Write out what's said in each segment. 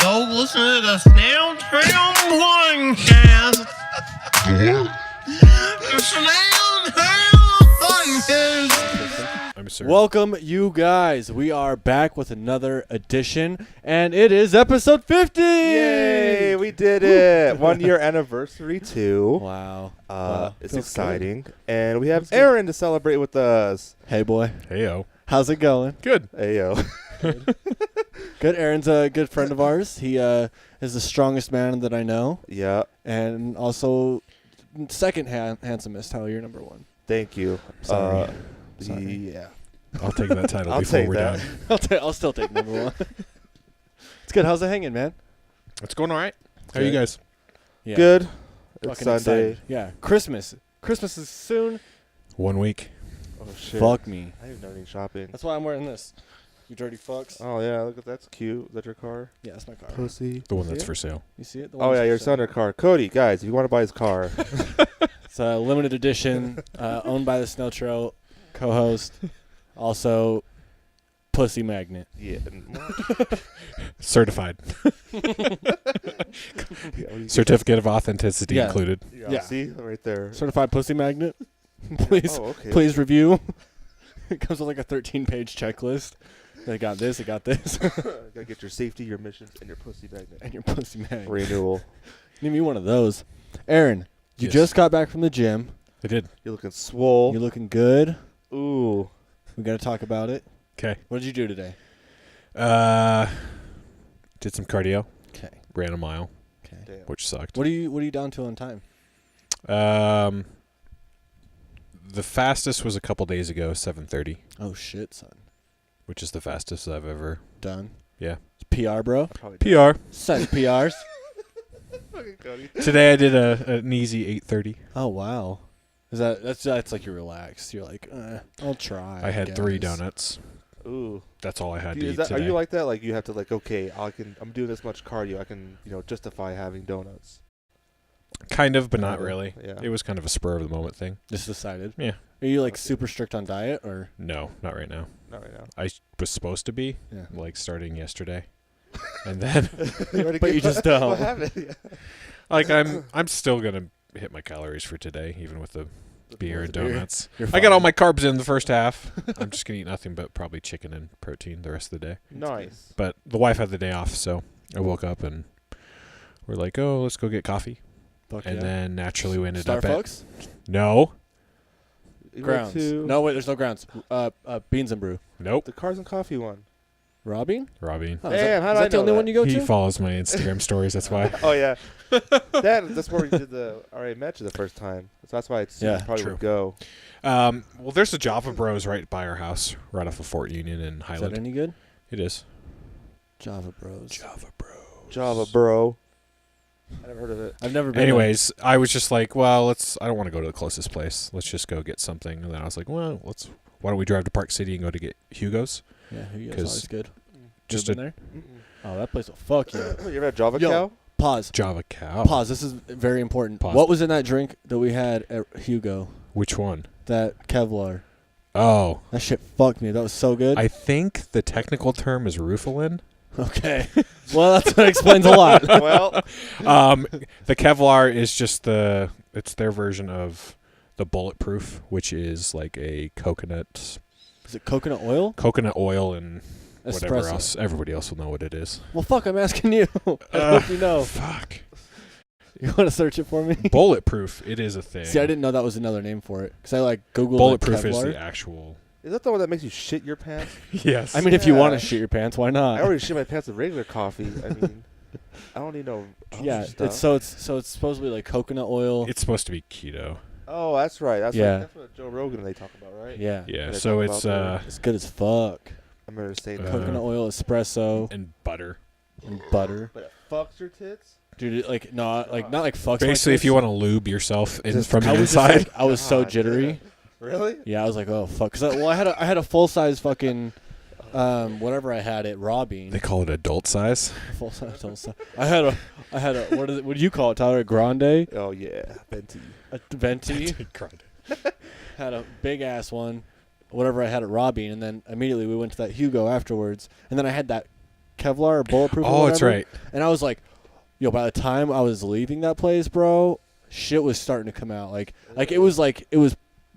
Go listen to the Snail podcast. The Snail podcast. I'm sorry. Welcome, you guys. We are back with another edition, and it is episode 50. Yay, we did it. 1 year anniversary, too. Wow. It's Feels exciting. Good. And we have Erin to celebrate with us. Hey, boy. Heyo. How's it going? Good. Ayo. Good. Erin's a good friend of ours. He is the strongest man that I know, Yeah. and also second handsomest. How you're number one. Thank you. Sorry. Yeah. I'll take that title I'll before take we're that. done. I'll still take number one. It's good. How's it hanging, man? It's going all right. How are Good. you guys? Yeah. Good. It's Fucking Sunday. excited. Yeah. Christmas. Christmas is soon. 1 week. Oh, shit. Fuck me. I didn't know any shopping. That's why I'm wearing this. You dirty fucks. Oh, yeah. Look at that's cute. Is that your car? Yeah, that's my car. Pussy. The one See that's it? for sale. You see it? The Oh, one's yeah. for Your sale. son car. Cody, guys, if you want to buy his car. It's a limited edition, owned by the Snail Trail co-host. Also, pussy magnet. Yeah. Certified. Certificate of authenticity Yeah. included. Yeah. See? Right there. Certified pussy magnet. Please, Oh, okay. please review. It comes with like a 13-page checklist. I got this. I got this. Gotta get your safety, your missions, and your pussy magnet. And your pussy magnet. Renewal. Need me one of those. Erin, you Yes. just got back from the gym. I did. You're looking swole. You're looking good. Ooh. We got to talk about it. Okay. What did you do today? Did some cardio. Okay. Ran a mile, Okay. Damn. which sucked. What are you down to on time? The fastest was a couple days ago, 7:30, Oh shit, son. which is the fastest I've ever. Done. Yeah. It's PR, bro. Probably PR. Send PRs. Fucking Cody. Today I did an easy 8:30. Oh wow. Is that's like you're relaxed. You're like, I'll try. I had 3 guess. donuts. Ooh. That's all I had to Is eat that, today. are you like that? Like you have to like, okay, I'm doing this much cardio. I can, justify having donuts. Kind of, but not really. Yeah. It was kind of a spur of the moment thing. Just decided. Yeah. Are you like super strict on diet or? No, not right now. Not right now. I was supposed to be, Yeah. like, starting yesterday. And then, But you just don't. What happened? Yeah. like, I'm still going to hit my calories for today, even with the beer and beer. donuts. You're I got all fine. my carbs in the first half. I'm just going to eat nothing but probably chicken and protein the rest of the day. Nice. But the wife had the day off, so I woke up and we're like, oh, let's go get coffee. Fuck And yeah. then naturally we ended up Starbucks? No. You went Grounds. to No, wait, there's no grounds. Beans and brew. Nope. the Cars and Coffee one. Robbing? Robbie. Oh, Damn, how is did I that the know only that? one you go He to? follows my Instagram stories, that's why. Oh yeah. That's where we did I met you the first time. So that's why it's Yeah, probably true. would go. Well, there's the Java Bros right by our house, right off of Fort Union in Is that Highland. any good? It is. Java Bros. Java Bros. Java Bro. I never heard of it. I've never been. Anyways, I was just like, well, I don't want to go to the closest place. Let's just go get something. And then I was like, well, why don't we drive to Park City and go to get Hugos? Yeah, you guys 'cause always good. just Been there? Oh, that place will fuck you. You ever had Java Yo. Cow? Pause. Java Cow. Pause. This is very important. Pause. What was in that drink that we had at Hugo? Which one? That Kevlar. Oh, That shit fucked me. That was so good. I think the technical term is Rufalin. Okay. Well, that explains a lot. Well, The Kevlar is just it's their version of the Bulletproof, which is like a coconut Is it coconut oil? oil and whatever Espresso. else. Everybody else will know what it is. Well, fuck, I'm asking you. I hope you know. Fuck. You want to search it for me? Bulletproof. It is a thing. See, I didn't know that was another name for it. Because I, Googled Bulletproof is Kevlar. the actual. is that the one that makes you shit your pants? Yes. I mean, if you want Yeah. to shit your pants, why I not? already shit my pants with regular coffee. I mean, I don't need no. Yeah, stuff. it's supposedly like coconut oil. it's supposed to be keto. Oh, that's right. That's Yeah. that's what Joe Rogan they talk about, right? Yeah. Yeah. They So talk it's about It's good as fuck. I remember saying that. Coconut oil, espresso, and butter. and butter. But it fucks your tits. Dude, not like fucks. Basically, if you want to lube yourself from the I was just inside. like, I was so God jittery. damn. Really? Yeah, I was like, oh fuck. Cause I had a full size fucking whatever I had at Robbing. They call it adult size. Full size. I had a what do you call it, Tyler? A grande, Oh yeah, venti. a venti. Had a big ass one, whatever I had at Robbing, and then immediately we went to that Hugo afterwards, and then I had that Kevlar or Bulletproof. Oh, or that's whatever. right. And I was like, yo, by the time I was leaving that place, bro, shit was starting to come out. Like it was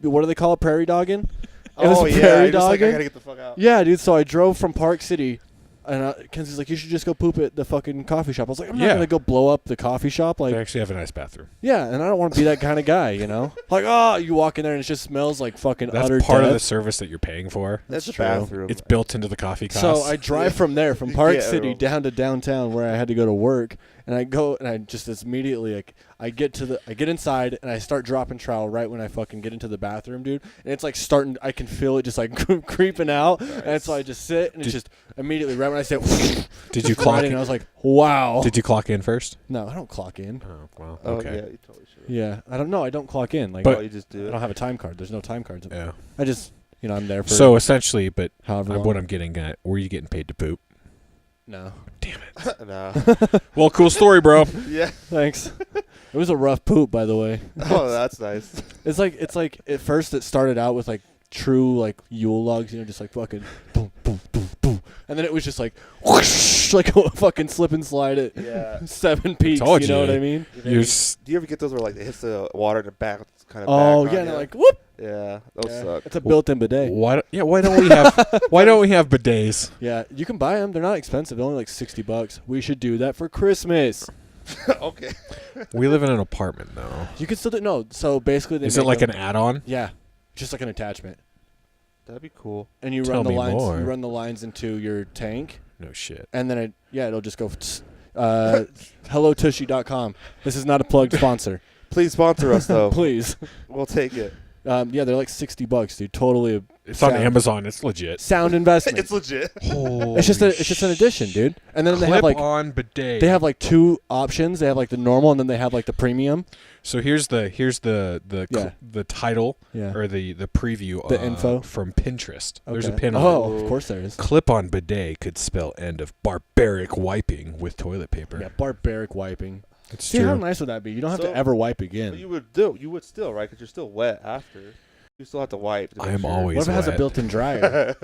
what do they call it? Prairie dogging? It was prairie you're just like, I dogging. gotta get the fuck out. Yeah, dude. So I drove from Park City, and Kenzie's like, "You should just go poop at the fucking coffee shop." I was like, "I'm not gonna go blow up the coffee shop." Like, They actually have a nice bathroom. yeah, and I don't want to be that kind of guy, you know. Like, oh, you walk in there and it just smells like fucking That's utter part death. of the service that you're paying for. That's the true. bathroom. It's built into the coffee cost. So I drive from there, from Park Yeah, City well. down to downtown where I had to go to work, and I go and I just immediately like I get inside and I start dropping trowel right when I fucking get into the bathroom, dude. And it's like starting. I can feel it just like creeping out, and so I just sit and it's just immediately right when I say, did you clock and in? I was like, wow. Did you clock in first? No, I don't clock in. Oh, well, Oh okay. yeah, you totally should. Yeah, I don't know. I don't clock in. Like, But- You just do I it. don't have a time card. There's no time cards. Yeah. I just, I'm there for So essentially, but however long. what I'm getting at, were you getting paid to poop? No. Damn it. Nah. Well, cool story, bro. Yeah. Thanks. It was a rough poop, by the way. Oh, that's nice. It's like at first it started out with like true like Yule logs, just like fucking boom, boom, boom, boom, and then it was just like whoosh, like a fucking slip and slide at Yeah. 7 peaks. told You know you. what I mean? You're Do you ever get those where like it hits the water in the back? It's kind of Oh back yeah, on and you? like whoop. Yeah, those Yeah. suck. It's a built-in bidet. why don't we have why don't we have bidets? Yeah, you can buy them. They're not expensive. They're only like $60. We should do that for Christmas. Okay. We live in an apartment though. You can still do no. So basically, they Is it make like them- an add-on? Yeah, just like an attachment, That'd be cool. and you Tell run the me lines. more. You run the lines into your tank. No shit. And then it'll just go. HelloTushy.com. This is not a plugged sponsor. Please sponsor us though. Please. We'll take it. Yeah, they're like $60, dude. Totally a It's on sound- Amazon. It's legit. sound investment. It's legit. It's just an addition, dude. And then they have like on bidet. they have like two options. They have like the normal, and then they have like the premium. So here's the Yeah. the title Yeah. or the preview The info? from Pinterest. There's a Okay. pin on Oh, it. of course there is. Clip-on bidet could spell end of barbaric wiping with toilet paper. Yeah, barbaric wiping. It's See true. how nice would that be? You don't have So- to ever wipe But again. you would still, right? Because you're still wet after. You still have to wipe. To I make am sure. always What if it has a wet. built-in dryer?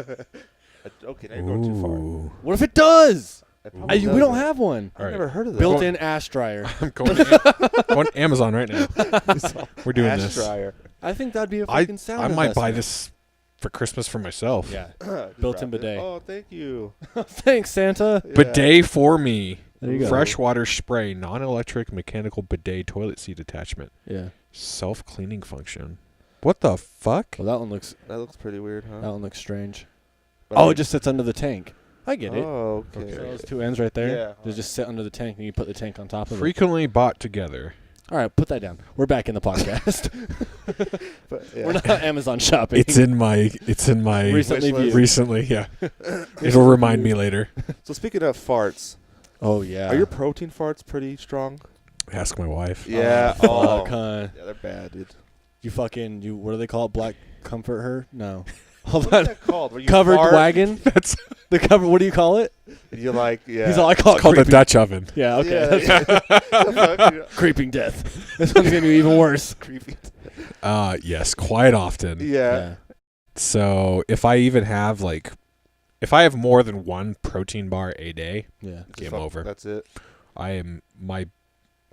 Okay, now you're going too far. Ooh. What if it does? It probably We don't doesn't. have one. I've All right. never heard of that. Built-in ash dryer. I'm going to Amazon right now. We're doing Ash this. dryer. I think that'd be a I fucking sound might buy investment. this for Christmas for myself. Yeah. Just Built-in drop it. bidet. Oh, thank you. Thanks, Santa. Yeah. Bidet for me. There you go. Freshwater spray, non-electric mechanical bidet toilet seat attachment. Yeah. Self-cleaning function. What the fuck? Well, that one looks pretty weird, huh? strange. But Oh, I- it just sits under the tank. I get it. Oh, okay. So those two ends right there, Yeah. they just sit under the tank, and you put the tank on top of it. Frequently bought together. All right, put that down. We're back in the podcast. But, yeah. We're not Amazon shopping. It's in my Recently Wish list. viewed. recently, yeah. It'll remind me later. So speaking of farts, Oh yeah. are your protein farts pretty strong? Ask my wife. Yeah. Fuck, Oh. huh? Yeah, they're bad, dude. You what do they call it? Black comfort her? No. Hold What's on. that called? Where you Covered fart wagon. That's The cover. What do you call it? and you like, yeah. He's all I call it. called a creeping. Dutch oven. Yeah. Okay. Yeah. Creeping death. This one's gonna be even worse. Creepy. Yes, quite often. Yeah. So if I have more than one protein bar a day, Yeah. game Fuck, over. That's it. I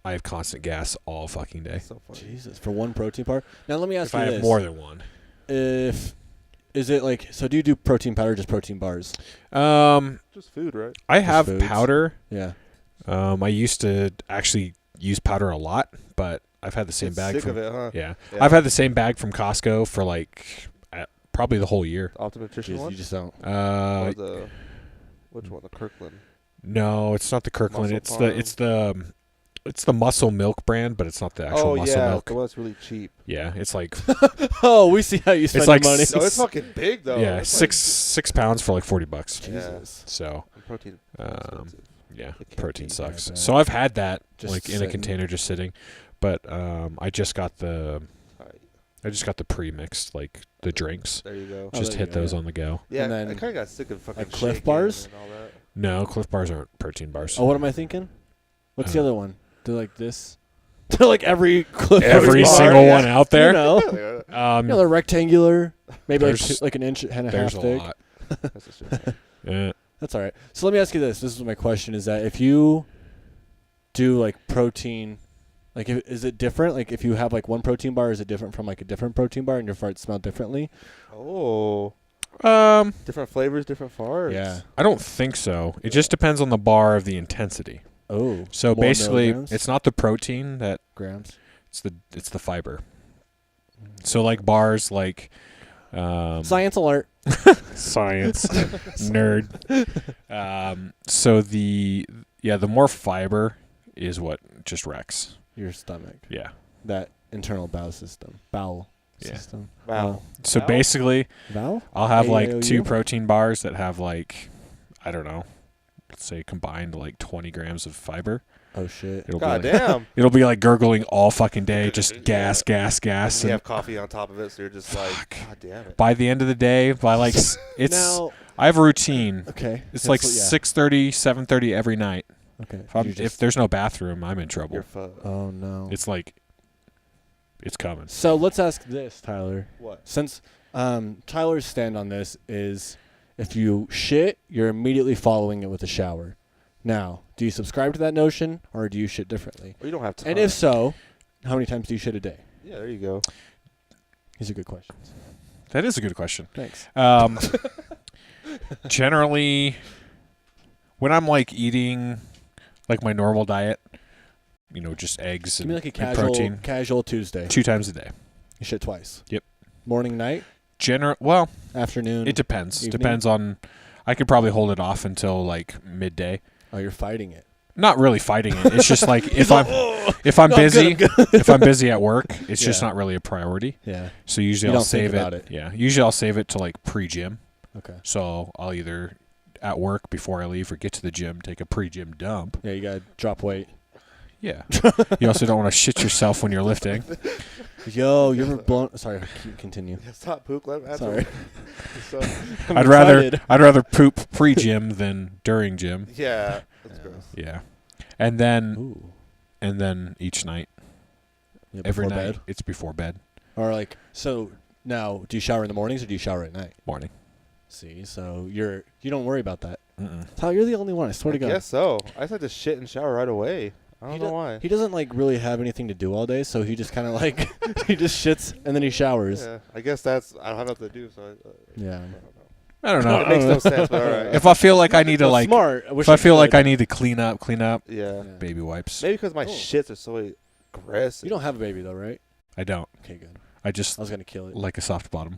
have constant gas all fucking day. So funny. Jesus. For one protein bar. Now let me ask If you I this. have more than one. Is it like so? Do you do protein powder or just protein bars? Just food, right? I have foods. powder. Yeah. I used to actually use powder a lot, but I've had the same Get bag sick from of it, huh? yeah. Yeah. I've had the same bag from Costco for probably the whole year. Optimum Nutrition Jeez, one? you just don't. Or which one? The Kirkland. No, it's not the Kirkland. Muscle It's the Muscle Milk brand, but it's not the actual Muscle Milk. the one that's really cheap. Yeah, it's like Oh, we see how you spend like your money. s- No, it's fucking big though. yeah, It's six pounds for like $40. Jesus. So Like, protein. um, yeah, It can't protein be sucks. that bad. So I've had that Just like in a sitting. container just sitting, but I just got the Alright, pre-mixed like the drinks. there you go. Oh, Just there you hit go, those yeah. on the go. Yeah, And I then, kind of got sick of fucking like Cliff shaking bars? and all that. No, Cliff Bars aren't protein bars. Oh, what am I thinking? What's the Uh, other one? They're like this. They're like every Cliff Every bar, single yeah. one out there. You know, Yeah, they're rectangular, maybe There's- like an inch and a half There's a thick. lot. that's the shit. Yeah. That's all right. So let me ask you this. This is my question: is that if you do like protein, like is it different? Like if you have like one protein bar, is it different from like a different protein bar, and your farts smell differently? Oh. Different flavors, different farts. Yeah. I don't think so. It just depends on the bar of the intensity. Oh. So more basically, milligrams? it's not the protein that grams. it's the fiber. So like bars like Science alert. science nerd. So the more fiber is what just wrecks. Your stomach. Yeah. That internal bowel system. Bowel Yeah. system. Wow. So Bowel? basically, Bowel? I'll have like AIOU? 2 protein bars that have like, I don't know, let's say combined like 20 grams of fiber. Oh shit. God damn. It'll be like gurgling all fucking day, just gas. And you And have coffee on top of it, so you're just like, God damn it. by the end of the day, by like it's now, I have a routine. okay. It's That's like what- yeah. 6:30, 7:30 every night. Okay. If there's no bathroom, I'm in trouble. You're fucked. Oh no. It's like it's coming. So let's ask this, Tyler. What? Since Tyler's stand on this is if you shit, you're immediately following it with a shower. Now, do you subscribe to that notion or do you shit differently? Well, you don't have time. And if so, how many times do you shit a day? Yeah, there you go. These are good questions. That is a good question. Thanks. Generally, when I'm like eating like my normal diet, just eggs Give and, me like a and protein, casual Tuesday. 2 times a day. You shit twice. Yep. Morning, night, Well, afternoon. it depends. evening? Depends on. I could probably hold it off until like midday. Oh, you're fighting it. Not really fighting it. It's just like if I'm No, busy, I'm good. if I'm busy at work, it's just Yeah. not really a priority. Yeah. So usually You I'll don't think save about it. it. Yeah. Usually I'll save it to like pre-gym. Okay. So I'll either at work before I leave or get to the gym, take a pre-gym dump. Yeah, you gotta drop weight. Yeah. You also don't want to shit yourself when you're lifting. Yo, you ever blown? Sorry, continue. Yeah, stop, Pook. Let him Sorry. So, I'm I'd rather poop pre-gym than during gym. yeah, that's gross. Yeah. And then Ooh. each night, Yeah, every before night, bed? it's before bed, Or like, so now, do you shower in the mornings or do you shower at night? morning. See, so you don't worry about that. Mm-mm. Tyler, you're the only one. I swear I to God. guess so. I just like to shit and shower right away. I don't know why. He doesn't like really have anything to do all day, so he just kind of like he just shits and then he showers. Yeah, I guess that's. I don't have nothing to do, so Yeah. I don't know. It makes no sense, but all right. If I feel like I need to Well, like, smart. if I feel like I need to clean up, Yeah. baby wipes. Maybe because my Oh. shits are so aggressive. You don't have a baby though, right? I don't. Okay, good. I just I was gonna kill it. like a soft bottom.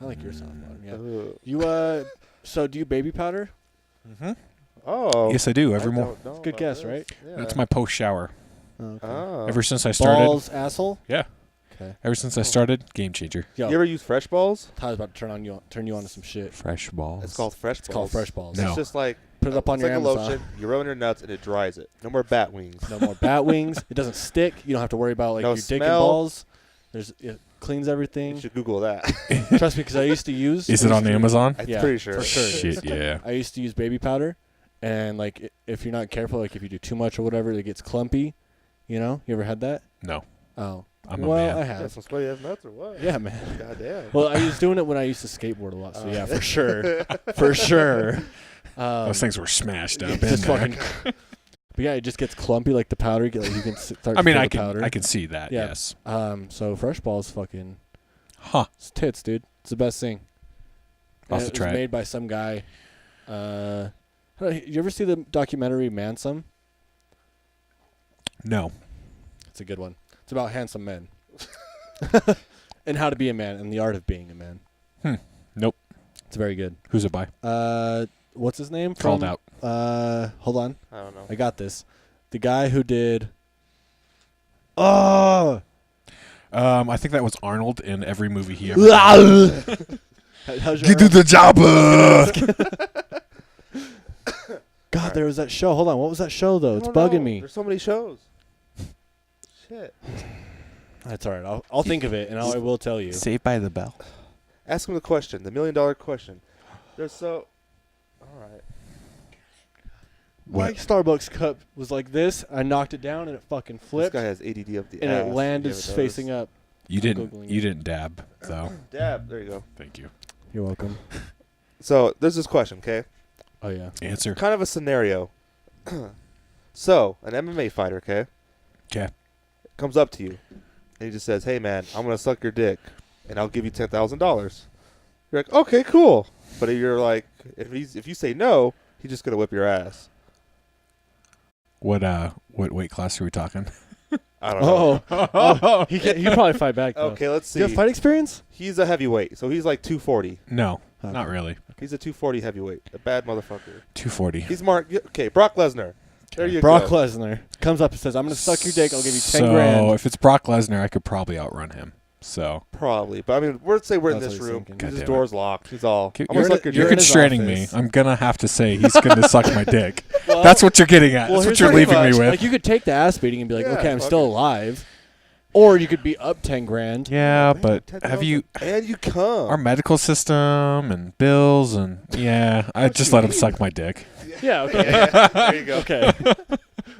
I like your soft bottom. Yeah. Ugh. You so do you baby powder? Mm-hmm. Oh. Yes, I do every morning. It's a good guess, right? Yeah. That's my post shower. Oh, okay. Oh. Ever since I started, Balls, asshole. Yeah. Okay. ever since I started, game changer. Yo, You ever use fresh balls? Tyler's about to turn you on to some shit. Fresh balls. It's called fresh balls. It's called fresh balls. No. It's just like Put it up on it's your like Amazon. a lotion. You rub it on your nuts and it dries it. No more bat wings. No more bat wings. It doesn't stick. You don't have to worry about like No your dick and smell. balls. It cleans You everything. should Google that. Trust me, because I used to use. Is it on Amazon? I'm Yeah, pretty sure. for sure. Shit, yeah. I used to use baby powder, and like if you're not careful, like if you do too much or whatever, it gets clumpy. You know, you ever had that? No, Oh, I'm a well, man. I Yeah, have. some sweaty ass nuts or what? Yeah, man. God damn. Well, I was doing it when I used to skateboard a lot, so yeah, Oh. for sure, for sure. Those things were smashed up. It's in just there. fucking. But yeah, it just gets clumpy like the powder. Like you can start. I mean, to I feel the can powder. I can see that. Yeah. Yes. So fresh balls, fucking. Huh. It's tits, dude. It's the best thing. I'll And have to it try was it. made by some guy. You ever see the documentary Mansome? No. It's a good one. It's about handsome men. And how to be a man and the art of being a man. Nope. It's very good. Who's it by? What's his name? Called out. Hold on. I don't know. I got this. The guy who did. Oh! I think that was Arnold in every movie he ever. How's your the job. God, there was that show. Hold on. What was that show, though? I It's don't bugging know. me. There's so many shows. Shit. That's all right. I'll think of it, and I will tell you. Saved by the Bell. Ask him the question, the $1 million question. There's so. All right. My What? Starbucks cup was like this. I knocked it down, and it fucking This flipped, guy has ADD up the and ass. it landed You ever facing notice? up. You I'm didn't. Googling You it. didn't dab though. Dab. There you go. Thank you. You're welcome. So there's this question, okay? Oh yeah. Answer. Kind of a scenario. So, an MMA fighter, okay, Okay. comes up to you, and he just says, "Hey, man, I'm gonna suck your dick, and I'll give you $10,000." You're like, "Okay, cool," but you're like, if you say no, he's just gonna whip your ass. What weight class are we talking? I don't know. Oh. He probably fight back though. Okay, let's see. Do you have fight experience? He's a heavyweight, so he's like 240. No, Okay. not really. He's a 240 heavyweight. A bad motherfucker. 240. He's okay, Brock Lesnar. There you Brock go. Lesnar comes up and says, "I'm gonna suck your dick. I'll give you 10 so grand." if it's Brock Lesnar, I could probably outrun him. So Probably, but I mean, let's say we're in That's this what he's room. thinking. His God damn door's locked. He's all. I'm you're, gonna suck your you're you're dick. in his constraining me. office. I'm gonna have to say he's gonna suck my dick. Well, That's what you're getting at. well, That's what here's you're pretty leaving me much, with. Like you could take the ass beating and be like, Yeah, "Okay, I'm fuck still it. alive," or you could be up 10 grand. yeah, Man, but 10,000 have you And you come. our medical system and bills and yeah, I What just you let him mean? suck my dick. Yeah. Okay. Yeah, there you go. Okay.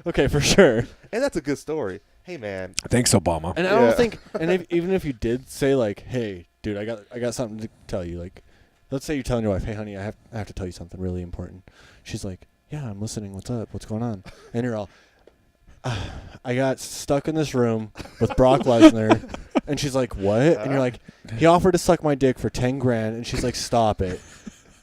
Okay, for sure. And that's a good story. Hey, man. Thanks, Obama. And I Yeah. don't think, and even if you did say like, "Hey, dude, I got something to tell you," like, let's say you're telling your wife, "Hey, honey, I have to tell you something really important." She's like, "Yeah, I'm listening. What's up? What's going on?" And you're all, "I got stuck in this room with Brock Lesnar," and she's like, "What?" And you're like, "He offered to suck my dick for 10 grand," and she's like, "Stop it."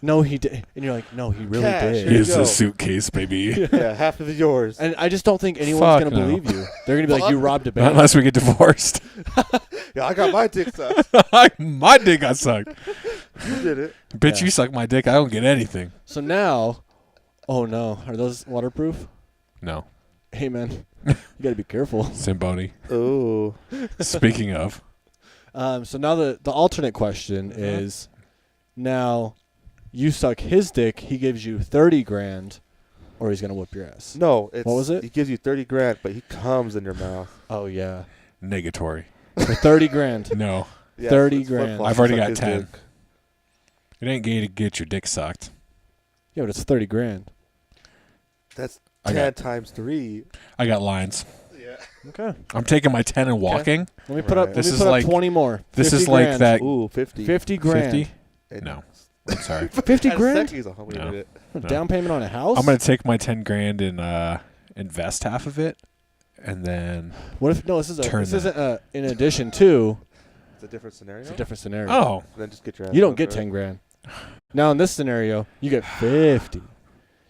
No, he did. And you're like, "No, he really Cash. did." Here you Here's go. the suitcase, baby. Yeah, half of it yours. And I just don't think anyone's Fuck gonna no. believe you. They're gonna be like, "You robbed a Not bank." unless we get divorced. Yeah, I got my dick sucked. My dick got sucked. You did it. Bitch, Yeah. you suck my dick. I don't get anything. So now, oh no, are those waterproof? No. Hey man, you gotta be careful. Simboni. Oh. Speaking of. So now the alternate question is, now you suck his dick, he gives you 30 grand, or he's gonna whip your ass. No, it's, What was it? He gives you 30 grand, but he comes in your mouth. Oh yeah, Negatory. for 30 grand. No. Yeah, 30 it's grand. flip-flops. I've already Suck got his 10. dick. It ain't gay to get your dick sucked. Yeah, but it's 30 grand. That's I 10 got- times 3. I got lines. Yeah. Okay. I'm taking my 10 and walking. Let me put up. Right. Let This me is put like- up 20 more. This 50 is like grand. that. Ooh, 50. 50 grand. 50? And No. I'm sorry. 50 at a grand? second, he's like, wait a No. minute. A No. down payment on a house? I'm going to take my 10 grand and invest half of it. And then. What if no? This Turn isn't in addition to. It's a different scenario. It's a different scenario. Oh. Then just get your ass You don't up, get right? 10 grand. Now in this scenario, you get 50.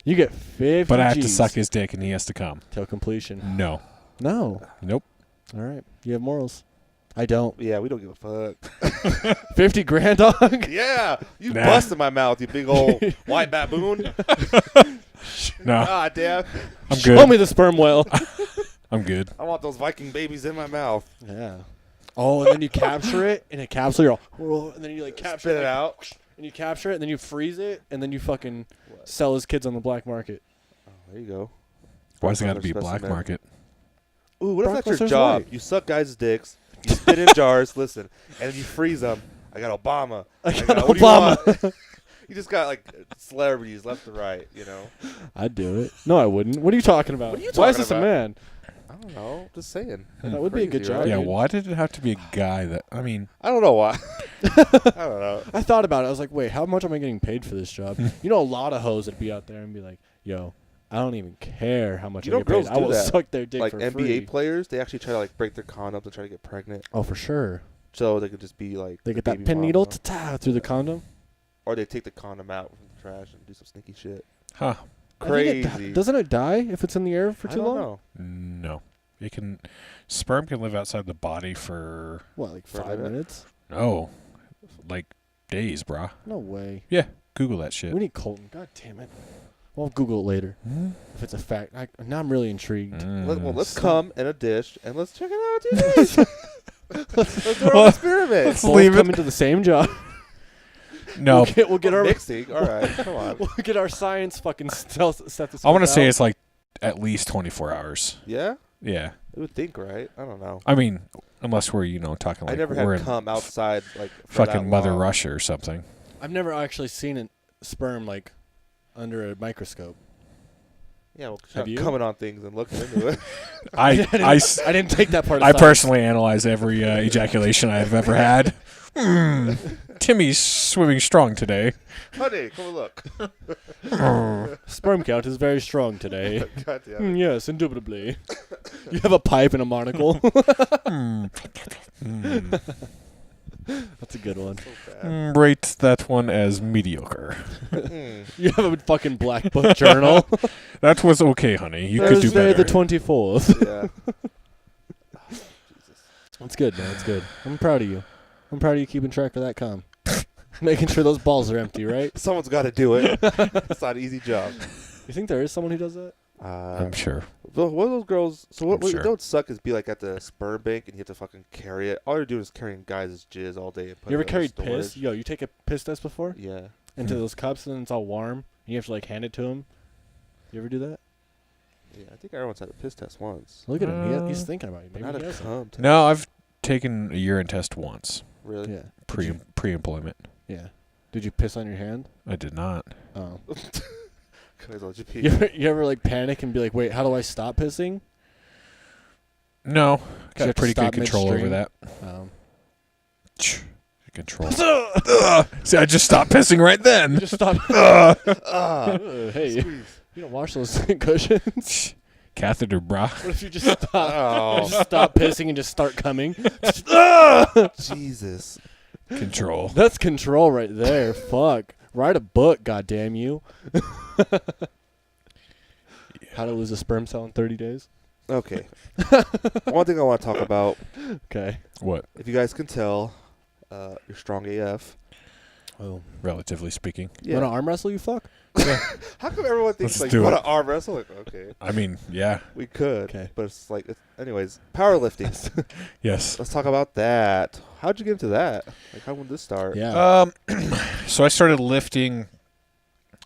You get 50. But I have to Gs suck his dick and he has to come. till completion. No. No. Nope. All right. You have morals. I don't. Yeah, we don't give a fuck. 50 grand, dog? Yeah, you Nah. busted my mouth, you big old white baboon. No. God damn. I'm Show good. me the sperm whale. I'm good. I want those Viking babies in my mouth. Yeah. Oh, and then you capture it in a capsule. You're all, "Whoa," and then you like capture Spit it like, out. and you capture it, and then you freeze it, and then you fucking sell his kids on the black market. Oh, there you go. Why's it got to be Specimen. black market? Ooh, what if Brock that's your Lesnar's job? right. You suck guys' dicks, you spit in jars, listen, and then you freeze them. I got Obama. I got what do you Obama. want? You just got like celebrities left to right, you know. I'd do it. No, I wouldn't. What are you talking about? What are you Why is talking this a about? man? I don't know. Just saying. That would be a good Crazy, job. right? Yeah, dude. why did it have to be a guy that. I mean. I don't know why. I don't know. I thought about it. I was like, wait, how much am I getting paid for this job? You know, a lot of hoes would be out there and be like, yo, I don't even care how much You I know get paid. girls I do will that. suck their dick Like for NBA free. players, they actually try to like break their condoms and try to get pregnant, Oh, for sure. so they could just be like. They the get that baby pin mama. needle ta-ta through the condom. Or they take the condom out from the trash and do some sneaky shit. Huh. I think it Crazy. doesn't it die if it's in the air for I too don't long? know. No. It can. Sperm can live outside the body for. What, like For 5 a bit. minutes? Oh. Like days, brah. No way. Yeah. Google that shit. We need Colton. God damn it. We'll Google it later if it's a fact. Now I'm really intrigued. Well, let's Mm. come in a dish and let's check it out, dude. Let's do our experiment. let's Both leave it. come into the same job. No. We'll get our mixing. All right, come on. we'll get our science fucking stethoscope. I want to say out. it's like at least 24 hours. Yeah, Yeah. I would think, right? I don't know. I mean, unless we're, talking like I never we're had in come outside like for fucking that Mother long. Russia or something. I've never actually seen a sperm like under a microscope. Yeah, well, Have you? coming on things and looking into it. I didn't take that part. I aside. personally analyze every ejaculation I've ever had Timmy's swimming strong today. Honey, come look. Sperm count is very strong today. God damn it. Yes, indubitably. You have a pipe and a monocle. That's a good one. So bad. Rate that one as mediocre. You have a fucking black book journal. That was okay, honey. You could do Thursday better. the 24th. Yeah. That's good, man. That's good. I'm proud of you. I'm proud of you keeping track of that cum. Making sure those balls are empty, right? Someone's got to do it. It's not an easy job. You think there is someone who does that? I'm sure. One of those girls. So what I'm sure. don't suck is be like at the sperm bank and you have to fucking carry it. All you're doing is carrying guys' jizz all day. And You ever it in carried storage. piss? Yo, you take a piss test before? Yeah. Into those cups and then it's all warm. And you have to like hand it to him. You ever do that? Yeah, I think everyone's had a piss test once. Look at him. He's thinking about you. But Maybe not he a hasn't. cum test. No, I've taken a urine test once. Really? Yeah. Pre-employment. Yeah. Did you piss on your hand? I did not. Oh. Guys, I'll just pee. You ever like panic and be like, wait, how do I stop pissing? No, You got have to pretty good stop control over midstream? that. Control. See, I just stopped pissing right then. Just stop. Ah. Hey, you don't wash those cushions. Catheter, brah. What if you just stop? Oh. Just stop pissing and just start coming. Jesus. Control. That's control right there. Fuck. Write a book, goddamn you. How to lose a sperm cell in 30 days. Okay. One thing I want to talk about, Okay. What? if you guys can tell, you're strong AF. Oh. Relatively speaking. You want to arm wrestle, you fuck? How come everyone thinks Let's like do you want it. to arm wrestle? Like, okay, I mean, yeah. we could. Okay. But it's like, anyways, powerlifting. Yes. Let's talk about that. How'd you get into that? Like, how did this start? Yeah. So I started lifting,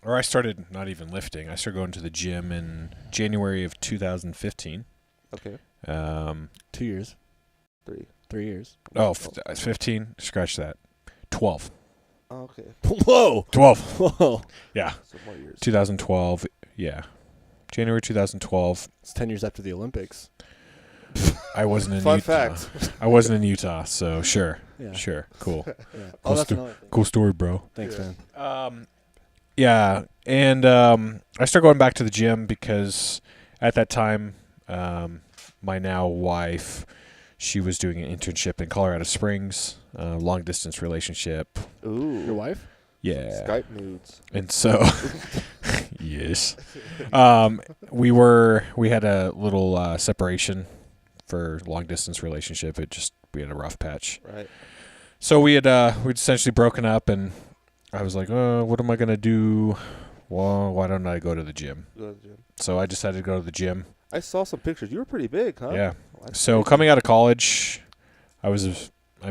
or I started not even lifting. I started going to the gym in January of 2015. Okay. 2 years. 3. 3 years. Oh, 15. Scratch that. 12. Oh, okay. Whoa. 12. Whoa. Yeah. So more years. 2012. Yeah. January 2012. It's 10 years after the Olympics. I wasn't in Fun Utah. fact. I wasn't in Utah, so sure. Yeah. Sure. Cool. Yeah. Cool Oh, that's sto- another thing. Cool story, bro. Thanks, Yeah. man. Yeah, and I started going back to the gym because at that time, my now wife, she was doing an internship in Colorado Springs, long distance relationship. Ooh. Your wife? Yeah, Skype nudes. and so yes, we had a little separation for long distance relationship. We had a rough patch. Right. So we'd essentially broken up, and I was like, what am I gonna do? Well, why don't I go to the gym? Go to the gym. So I decided to go to the gym. I saw some pictures. You were pretty big, huh? Yeah. That's So crazy. coming out of college, I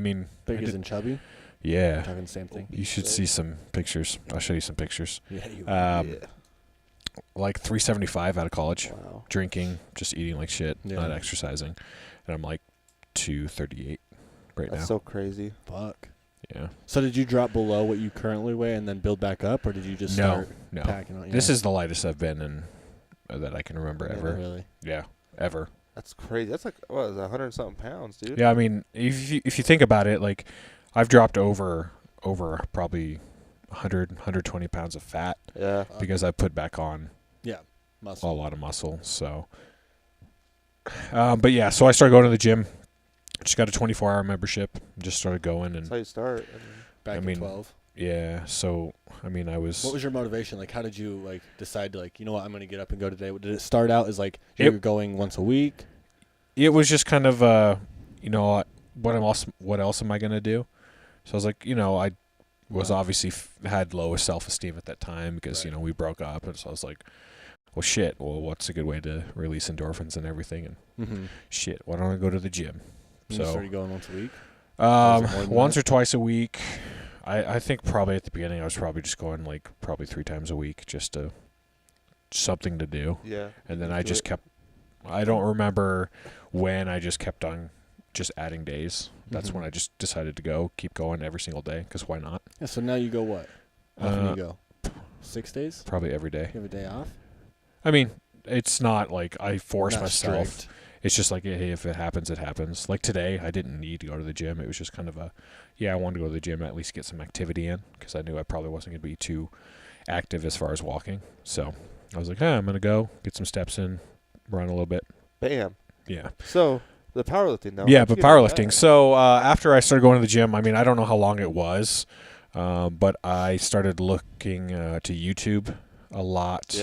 mean, Big I as did- in chubby? yeah. Talking the same thing. You should see some pictures. I'll show you some pictures. Yeah, you Yeah. Like 375 out of college, Wow. drinking, just eating like shit, Yeah. not exercising, and I'm like 238 right That's now. so crazy. Fuck. Yeah. So did you drop below what you currently weigh and then build back up, or did you just start No. packing on? This is the lightest I've been in that I can remember Yeah, ever. Really? Yeah, ever. That's crazy. That's like, what is that, 100 and something pounds, dude? Yeah, I mean, if you think about it, like I've dropped over probably 120 pounds of fat Yeah. because I put back on Yeah. a Muscle. lot of muscle. So, but yeah, so I started going to the gym. Just got a 24-hour membership. Just started going, That's and how you start. Back I in mean, 12. yeah. So I mean, I was. What was your motivation? Like, how did you like decide to like, you know what, I'm gonna get up and go today? Did it start out as like you were going once a week? It was just kind of you know, what else am I gonna do? So I was like, you know, I was obviously had low self-esteem at that time because Right. you know we broke up, and so I was like, well, shit. Well, what's a good way to release endorphins and everything? And Mm-hmm. shit, why don't I go to the gym? You So started going once a week. Was it more than once that? or twice a week. I think probably at the beginning I was probably just going like probably 3 times a week, just to something to do. Yeah. And then I Do just it. kept. I don't remember when I just kept on just adding days. That's Mhm. when I just decided to keep going every single day, because why not? Yeah. So now you go what? How often Uh, you go? 6 days? Probably every day. You have a day off? I mean, it's not like I force Not myself. strict. it's just like, hey, if it happens, it happens. Like today, I didn't need to go to the gym. It was just kind of I wanted to go to the gym and at least get some activity in because I knew I probably wasn't going to be too active as far as walking. So I was like, I'm going to go get some steps in, run a little bit. Bam. Yeah. So the powerlifting now. Yeah, but powerlifting. So after I started going to the gym, I mean, I don't know how long it was, but I started looking to YouTube a lot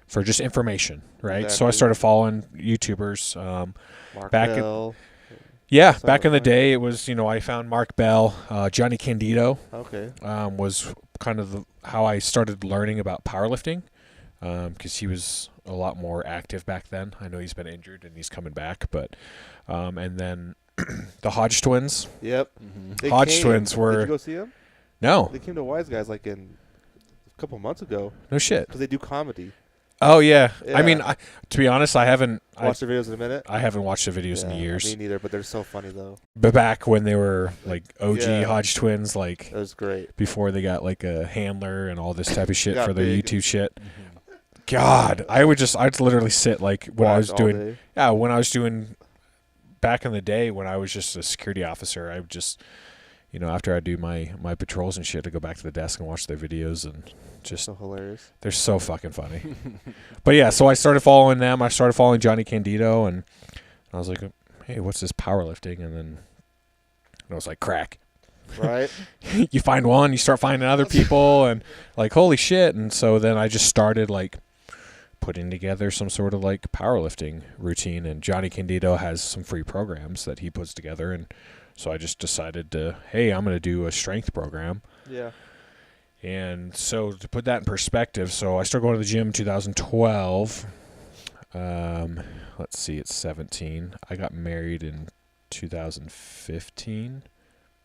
for just information, right? Exactly. So I started following YouTubers. Mark back Bell. Back in the day, it was, I found Mark Bell, Johnny Candido. Okay. Was kind of how I started learning about powerlifting because he was a lot more active back then. I know he's been injured and he's coming back, but and then the Hodge twins. Yep. Mm-hmm. Hodge twins were. Did you go see them? No. They came to Wise Guys like a couple months ago. No shit. Because they do comedy. Oh yeah. Yeah. I mean, to be honest, I haven't watched their videos in a minute. I haven't watched the videos in years. Me neither, but they're so funny though. But back when they were like OG Yeah. Hodge twins, like That was great. before they got like a handler and all this type of shit Got for their big. YouTube shit. God, I'd literally sit like when I was Watch all doing day. when I was doing back in the day when I was just a security officer, I would just after I do my patrols and shit, to go back to the desk and watch their videos and just So hilarious. they're so fucking funny. But yeah, so I started following them. I started following Johnny Candido, and I was like, hey, what's this powerlifting? And then I was like, crack. Right? You find one, you start finding other people, and like, holy shit. And so then I just started like putting together some sort of like powerlifting routine, and Johnny Candido has some free programs that he puts together, and so I just decided hey, I'm going to do a strength program. Yeah. And so to put that in perspective, so I started going to the gym in 2012. Let's see, it's 17. I got married in 2015,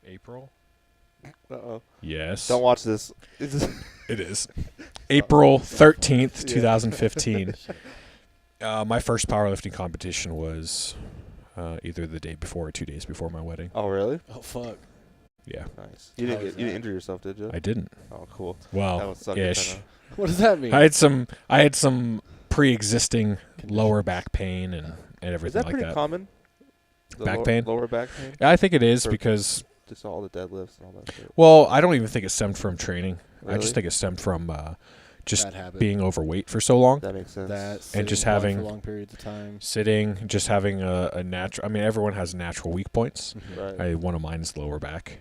April. Uh-oh. Yes. Don't watch this. It is. April 13th, 2015. My first powerlifting competition was either the day before or 2 days before my wedding. Oh, really? Oh fuck. Yeah. Nice. You didn't injure yourself, did you? I didn't. Oh, cool. That Well, would suck. ish. What does that mean? I had some pre-existing lower back pain and Is everything that like pretty that. common? The Back pain? Lower back pain? Yeah, I think it is For- because, Just all the deadlifts and all that shit. well, I don't even think it stemmed from training. I Really? just think it stemmed from just Bad habit. being overweight for so long. That makes sense. that and just sitting having- for long periods of time. Sitting, just having a natural, I mean, everyone has natural weak points. Right. One of mine is lower back.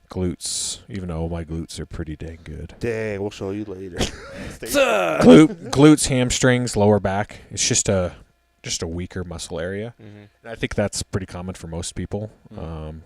Glutes, even though my glutes are pretty dang good. Dang, we'll show you later. Glutes, hamstrings, lower back. It's just a weaker muscle area. Mhm. And I think that's pretty common for most people. Mm.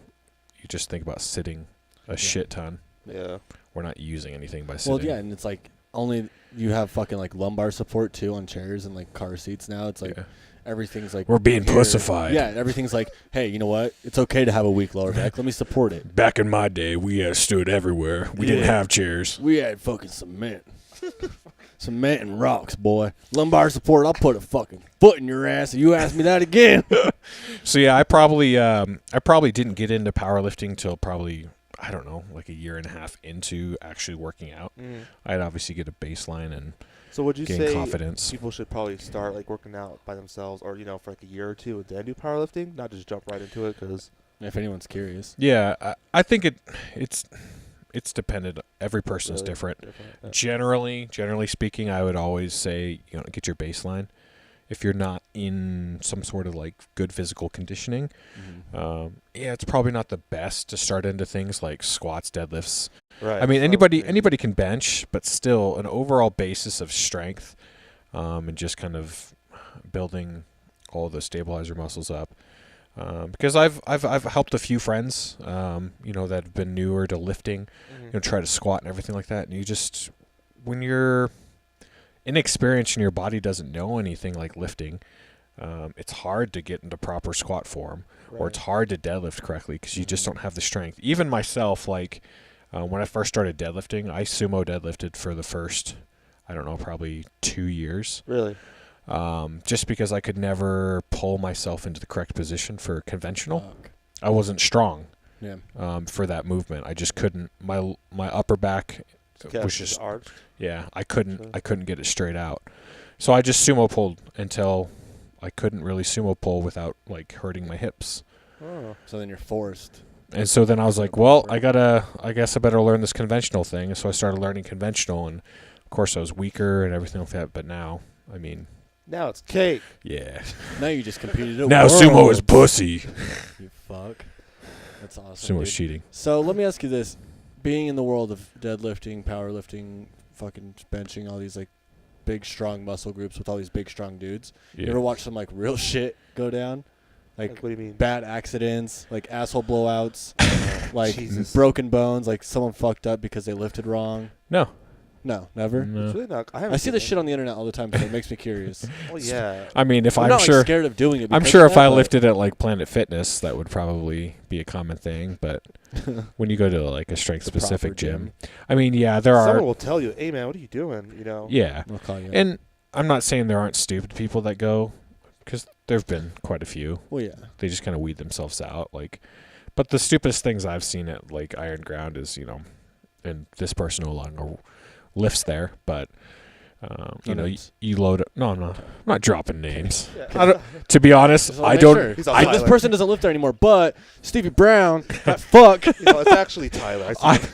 You just think about sitting a shit ton. Yeah. We're not using anything by sitting. Well, yeah, and it's like only you have fucking like lumbar support too on chairs and like car seats now. It's like Yeah. everything's like We're being here. pussified. Yeah, everything's like, hey, you know what? It's okay to have a weak lower back. Let me support it. Back in my day, we stood everywhere. We didn't Yeah. have chairs. We had fucking cement. Cement and rocks, boy. Lumbar support, I'll put a fucking foot in your ass if you ask me that again. So yeah, I probably didn't get into powerlifting till probably, I don't know, like a year and a half into actually working out. Mhm. I'd obviously get a baseline and So would you gain say confidence. people should probably start like working out by themselves, or for like a year or two, and then do powerlifting, not just jump right into it? Because If anyone's curious. Yeah, I think it's dependent. Every person is Really different. Yeah. Generally speaking, I would always say, get your baseline. If you're not in some sort of like good physical conditioning, it's probably not the best to start into things like squats, deadlifts. Right. I mean, that's what I was anybody can bench, but still an overall basis of strength, and just kind of building all the stabilizer muscles up. Because I've helped a few friends, that have been newer to lifting, thinking. try to squat and everything like that. And you just, when you're inexperienced and your body doesn't know anything like lifting, it's hard to get into proper squat form, or it's hard to deadlift correctly because you just don't have the strength. Even myself, like when I first started deadlifting, I sumo deadlifted for the first, I don't know, probably 2 years. Really? Just because I could never pull myself into the correct position for conventional. Fuck. I wasn't strong Yeah. for that movement. I just couldn't. My upper back was just arched. I couldn't get it straight out. So I just sumo pulled until I couldn't really sumo pull without like hurting my hips. Oh. So then you're forced. And so then I was like, well, I guess I better learn this conventional thing. So I started learning conventional, and of course I was weaker and everything like that. But now, I mean, Now it's cake. yeah. Now you just competed at Now sumo is pussy. You fuck. That's awesome. Sumo is dude. cheating. So let me ask you this: being in the world of deadlifting, powerlifting, fucking benching, all these like big strong muscle groups with all these big strong dudes, you Yeah. ever watch some like real shit go down? Like What do you mean? bad accidents, like asshole blowouts, like Jesus. broken bones, like someone fucked up because they lifted wrong. No. No, never. No. It's really not. I see this shit on the internet all the time, so it makes me curious. Oh yeah. I mean, if I'm I'm not sure, like, scared of doing it. I'm because sure of if I that, but- lifted at like Planet Fitness, that would probably be a common thing. But when you go to like a strength The proper specific gym, I mean, yeah, there Someone are. will tell you, "Hey man, what are you doing?" You know. Yeah, I'll call you. and I'm not saying there aren't stupid people that go, because there've been quite a few. Well, yeah. They just kind of weed themselves out, like. But the stupidest things I've seen at like Iron Ground is, and this person no longer lifts there, but No you names. you load it. No, I'm not dropping names. Yeah. I don't, to be honest, Just wanna I make don't. sure. He's all This Tyler. person doesn't live there anymore, but Stevie Brown got fucked. You know, it's actually Tyler. I see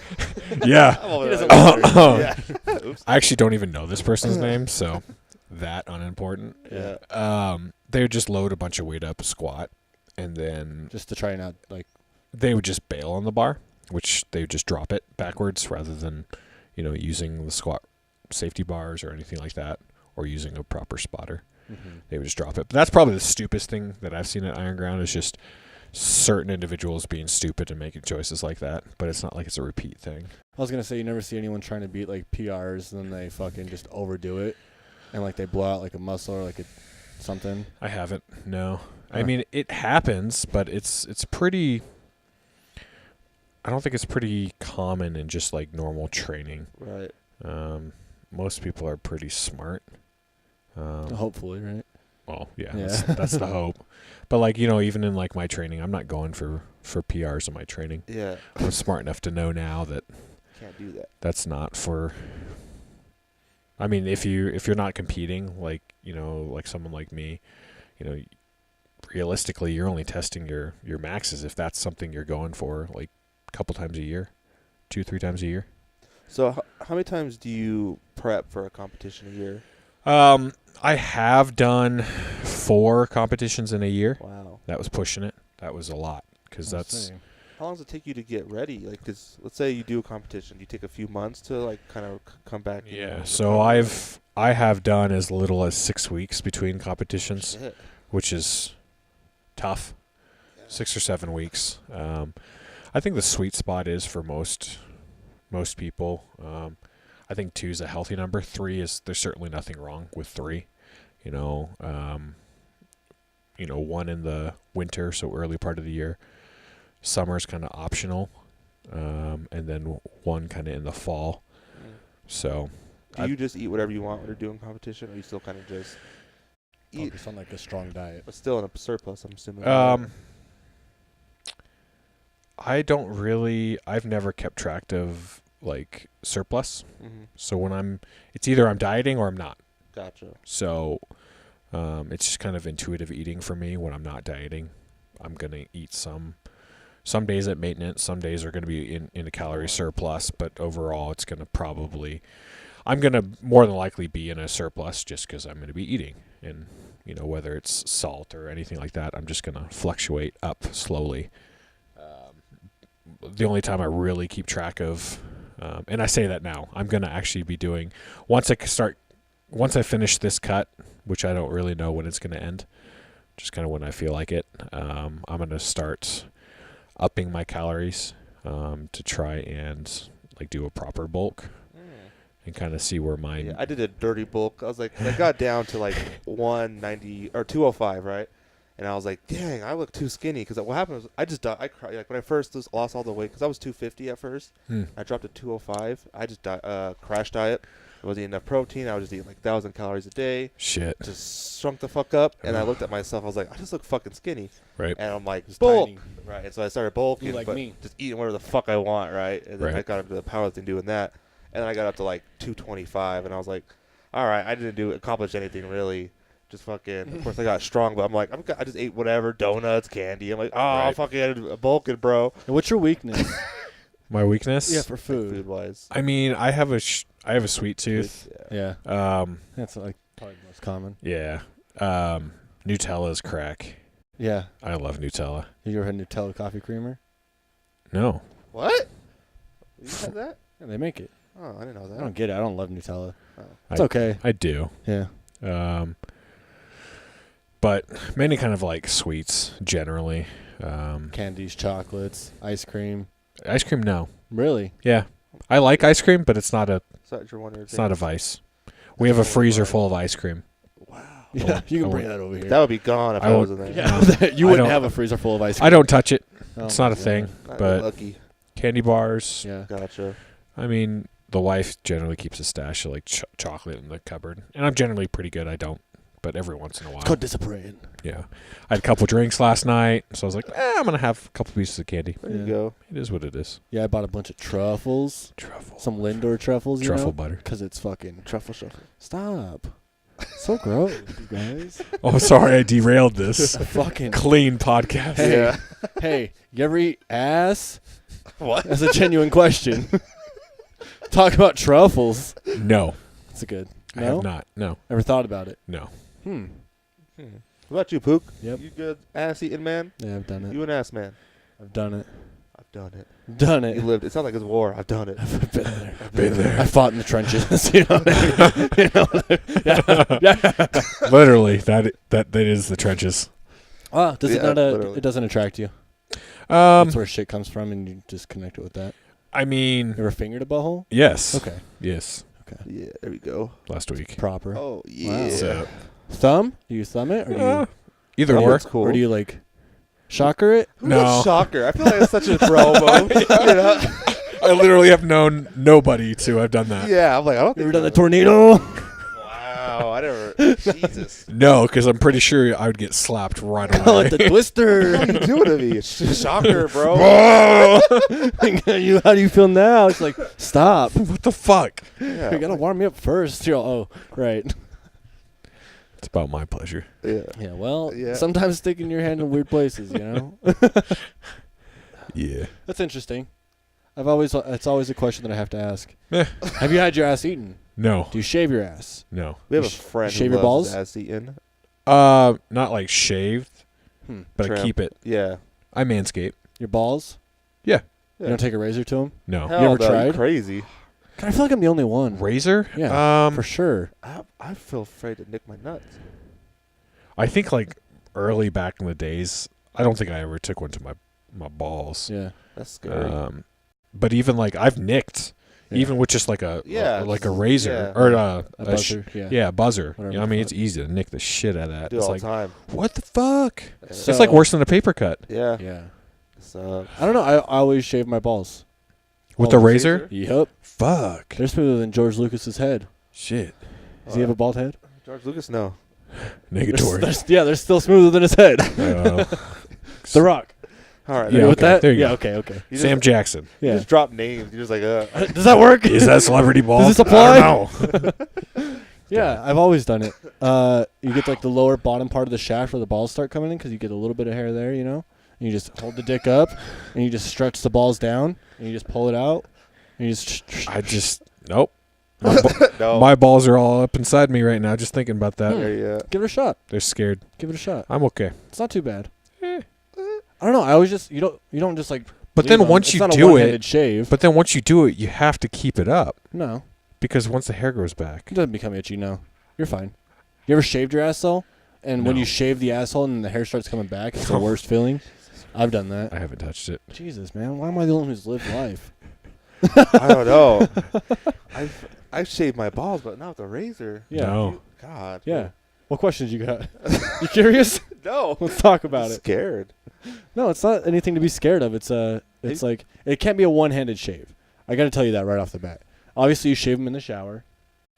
Yeah, I'm over He there. doesn't live Yeah. Oops. I actually don't even know this person's name, so that unimportant. Yeah. They would just load a bunch of weight up a squat, and then Just to try and not like. they would just bail on the bar, which they would just drop it backwards rather than, using the squat safety bars or anything like that, or using a proper spotter. They would just drop it. But that's probably the stupidest thing that I've seen at Iron Ground is just certain individuals being stupid and making choices like that. But it's not like it's a repeat thing. I was gonna say you never see anyone trying to beat like PRs, and then they fucking just overdo it, and like they blow out like a muscle or like something. I haven't. No. I Huh. mean, it happens, but it's pretty. I don't think it's pretty common in just like normal training. Right. Most people are pretty smart. Hopefully, right? Well, yeah, Yeah. That's the hope. But like even in like my training, I'm not going for PRs in my training. Yeah. I'm smart enough to know now that Can't do that. that's not for. I mean, if you're not competing, like like someone like me, realistically, you're only testing your maxes if that's something you're going for, like a couple times a year, 2-3 times a year. So how many times do you prep for a competition a year? I have done 4 competitions in a year. Wow. That was pushing it. That was a lot because that's. How long does it take you to get ready? Like, 'cause let's say you do a competition, you take a few months to like kind of come back. Yeah. So I have done as little as 6 weeks between competitions, Shit. which is tough. 6 or 7 weeks. I think the sweet spot is for most people. I think 2 is a healthy number. 3 is, there's certainly nothing wrong with 3. 1 in the winter, so early part of the year. Summer's kind of optional, and then 1 kind of in the fall. So, Do you just eat whatever you want when you're doing competition, or you still kind of just eat, Focus on like a strong diet. but still in a surplus? I'm assuming. I don't really. I've never kept track of like surplus. Mm-hmm. So it's either I'm dieting or I'm not. Gotcha. So, it's just kind of intuitive eating for me. When I'm not dieting, I'm gonna eat some days at maintenance. Some days are gonna be in a calorie surplus. But overall, it's gonna probably. I'm gonna more than likely be in a surplus just because I'm gonna be eating, and whether it's salt or anything like that, I'm just gonna fluctuate up slowly. The only time I really keep track of, and I say that now, I'm going to actually be doing, once I finish this cut, which I don't really know when it's going to end, just kind of when I feel like it, I'm going to start upping my calories to try and like do a proper bulk and kind of see where my... Yeah, I did a dirty bulk. I was like, I got down to like 190 or 205, right? And I was like, dang, I look too skinny. Because what happened was I just died. I cried. Like when I first lost all the weight, because I was 250 at first. I dropped to 205. I just crash diet. I wasn't eating enough protein. I was just eating like 1,000 calories a day. Shit. Just shrunk the fuck up. And I looked at myself. I was like, I just look fucking skinny. Right. And I'm like, Just bulk. tiny. Right. And so I started bulking. You like but me. just eating whatever the fuck I want, right? And then Right. I got into the powerlifting doing that. And then I got up to like 225. And I was like, all right, I didn't accomplish anything really. Just fucking. Of course, I got strong, but I'm like, I just ate whatever, donuts, candy. I'm like, oh, I'm Right. fucking bulking, bro. And what's your weakness? My weakness? Yeah, for food. Food wise. I mean, I have a sweet tooth. Yeah, Um, that's like probably the most common. yeah. Nutella's crack. Yeah. I love Nutella. Have you ever had Nutella coffee creamer? No. What? You had that? Yeah, they make it. Oh, I didn't know that. I don't get it. I don't love Nutella. Oh. It's okay. I do. Yeah. But many kind of like sweets generally. Candies, chocolates, ice cream. Ice cream, no. Really? Yeah. I like ice cream, but it's not a It's not a vice. We have a freezer full of ice cream. Yeah, you I can bring won't- that over here. That would be gone if I I, was won't- in there. Yeah, you I wouldn't don't- have a freezer full of ice cream. I don't touch it. Oh It's my not a God. thing. Not But- lucky. Candy bars. Yeah. Gotcha. I mean, the wife generally keeps a stash of like chocolate in the cupboard, and I'm generally pretty good. I don't, but every once in a while. It's called disappointing. Yeah. I had a couple drinks last night, so I was like, I'm gonna have a couple pieces of candy. There Yeah. you go. It is what it is. Yeah, I bought a bunch of truffles. Truffle. Some Lindor truffles, you Truffle know? butter. Because it's fucking... Truffle shuffle. Stop. So gross, you guys. Oh, sorry, I derailed this. Fucking... Clean podcast. Hey. Yeah. Hey, you ever eat ass? What? That's a genuine question. Talk about truffles. No, That's a good... I No? have not. No, Ever thought about it? no. Hmm. What about you, Pook? Yep. You good ass eating man? Yeah, I've done it. You an ass man? I've done it. I've done it. Done You it. lived. It sounds like it's war. I've done it. I've been there. Been there. I fought in the trenches. You know what I mean? You know what I mean? Yeah. Literally, that is the trenches. Ah, does it Yeah, not? literally. It doesn't attract you. That's Um, where shit comes from, and you just connect it with that. I mean, You ever fingered a butthole? yes. Okay, Yes. Yeah. There we go. Last week. proper. Oh yeah. So, Thumb? Do you thumb it, or do you, either Oh, or. that's cool. or do you like shocker it? Who No. does shocker? I feel like it's such a bro move. You know? I literally have known nobody to have done that. Yeah. I'm like, I don't You think ever done the so. tornado? Wow. I never. Jesus. No, because I'm pretty sure I would get slapped right Call away. it the twister. What are you doing to me? It's shocker, bro. How do you feel now? It's like, stop. What the fuck? Yeah. You gotta warm me up first. You're all, oh, right. It's about my pleasure. Yeah. Yeah, well, Yeah. sometimes sticking your hand in weird places, you know? Yeah. That's interesting. It's always a question that I have to ask. Eh. Have you had your ass eaten? No. Do you shave your ass? No. We have You a friend shave who your loves balls? ass eating. Not like shaved, Hmm. but Trim. I keep it. Yeah. I manscape. Your balls? Yeah. You don't take a razor to them? No. Hell You ever no, tried? Crazy. God, I feel like I'm the only one. Razor? Yeah, for sure. I feel afraid to nick my nuts. I think like early back in the days, I don't think I ever took one to my balls. Yeah. That's scary. But even like I've nicked, Yeah. even with just like a Yeah, like a just- razor yeah. or A buzzer. Yeah. a buzzer. Whatever You know what I the mean, fuck. it's easy to nick the shit out of that. Do it It's all like, the time. what the fuck? So- It's like worse than a paper cut Yeah. Yeah. So, I don't know. I always shave my balls. with Oh, a the razor. Yep. Fuck. They're smoother than George Lucas's head. Shit. Does he have a bald head? George Lucas, no. Negatory. They're still smoother than his head. The Rock. All right. Yeah, You with okay, that? there you Yeah. go. Okay. Okay. You Sam just, Jackson. you Yeah. just drop names. You're just like, Does that work? Is that celebrity ball? Does this apply? I don't know. Yeah, I've always done it. You get like the lower bottom part of the shaft where the balls start coming in because you get a little bit of hair there, you know. And you just hold the dick up, and you just stretch the balls down, and you just pull it out, and you just. I just nope. no. My balls are all up inside me right now. Just thinking about that. Yeah. Give it a shot. They're scared. Give it a shot. I'm okay. It's not too bad. I don't know. I always just you don't just like. But leave then them. once It's you not a do one-handed it, shave. but then once you do it, you have to keep it up No, because once the hair grows back. it doesn't become itchy. No, you're fine. You ever shaved your asshole? And when No. you shave the asshole and the hair starts coming back, it's the worst feeling. I've done that. I haven't touched it. Jesus, man, why am I the only one who's lived life? I don't know. I've shaved my balls, but not with a razor. Yeah. No. God. Yeah. What questions you got? You curious? No. Let's talk about I'm it. scared. No, it's not anything to be scared of. It's like it can't be a one-handed shave. I got to tell you that right off the bat. Obviously, you shave them in the shower,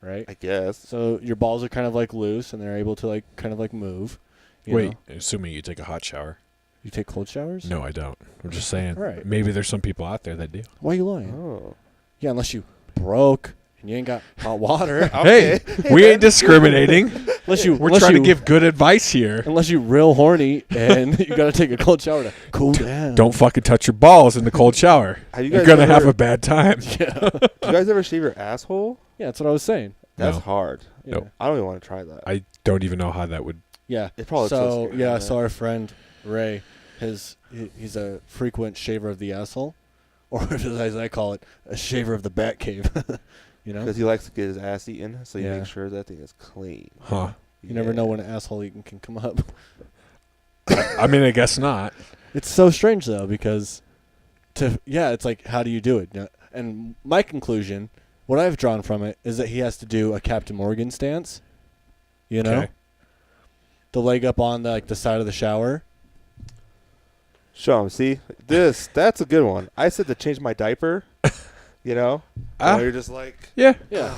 right? I guess. So your balls are kind of like loose and they're able to like kind of like move. you Wait, know? assuming you take a hot shower. You take cold showers? No, I don't. I'm just saying. Right. Maybe there's some people out there that do. Why are you lying? Oh. Yeah, unless you broke and you ain't got hot water. Hey, we ain't discriminating. We're trying to give good advice here. Unless you real horny and you gotta take a cold shower to cool down. Don't fucking touch your balls in the cold shower. You're gonna have a bad time. Yeah. Do you guys ever shave your asshole? Yeah, that's what I was saying. That's No. hard. Yeah. Nope. I don't even want to try that. I don't even know how that would. Yeah. It probably So feels yeah, good, so our friend Ray, he's a frequent shaver of the asshole, or as I call it, a shaver of the bat cave. You know, because he likes to get his ass eaten, so he Yeah. makes sure that thing is clean. Huh. you never know when an asshole eating can come up. I mean, I guess not. It's so strange though, because it's like, how do you do it? And my conclusion, what I've drawn from it, is that he has to do a Captain Morgan stance. You know, Okay. the leg up on the side of the shower. Show him. See that's a good one. I said to change my diaper. You know, you're just like Yeah.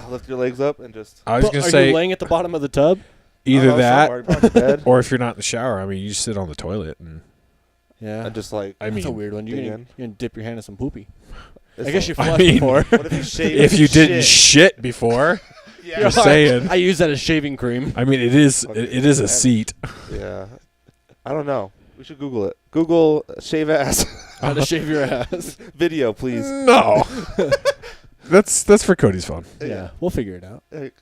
lift your legs up and just. I was But gonna are say you laying at the bottom of the tub? either that, somewhere, probably bed, or if you're not in the shower, I mean, you just sit on the toilet and. Yeah, and just like. I that's a mean, weird one. You're dig gonna dip your hand in some poopy. it's I guess you like- flushed mean- before. What if you shave? If you didn't shit? shit before, Yeah. just saying. I use that as shaving cream. I mean, it is a seat. Yeah. I don't know. We should Google it. Google shave ass How to shave your ass. video, please. No. That's for Cody's phone. Yeah, we'll figure it out. Hey.